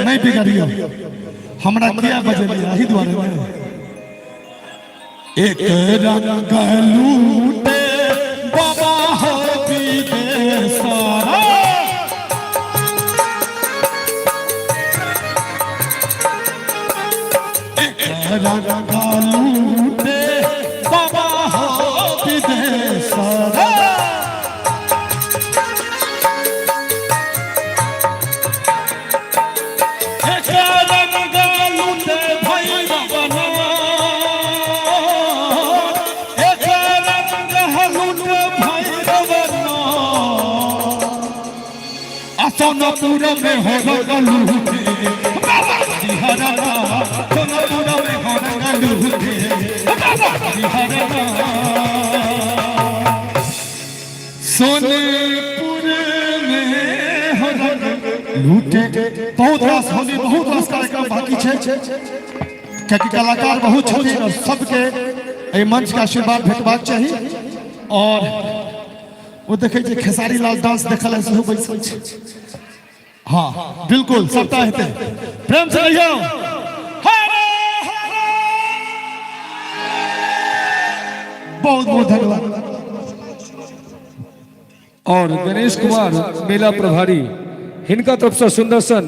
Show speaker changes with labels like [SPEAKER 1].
[SPEAKER 1] नहीं बिगड़ियो हमरा किया बजलिया ही द्वारे में एक रंग लूटे बाबा हो विदेशरा एक रंग लूटे बाबा हो विदेशरा सोनपुर में हो गलूटे बाबा हरिहरा सोनपुर में हो गलूटे बाबा हरिहरा सोनपुर में हो गलूटे। बहुत रास होली बहुत रास कार्यक्रम बाकी है क्योंकि कलाकार बहुत छथिन और सबके ए मंच का आशीर्वाद भेटबाक चाहिए। और वो देखे खेसारी लाल डांस देखल है सेहो बैसल छै। हाँ बिल्कुल सबटा हेतै प्रेम से रहियो। बहुत बहुत धन्यवाद।
[SPEAKER 2] और गणेश कुमार मेला प्रभारी हिनका तरफ से सुंदर सन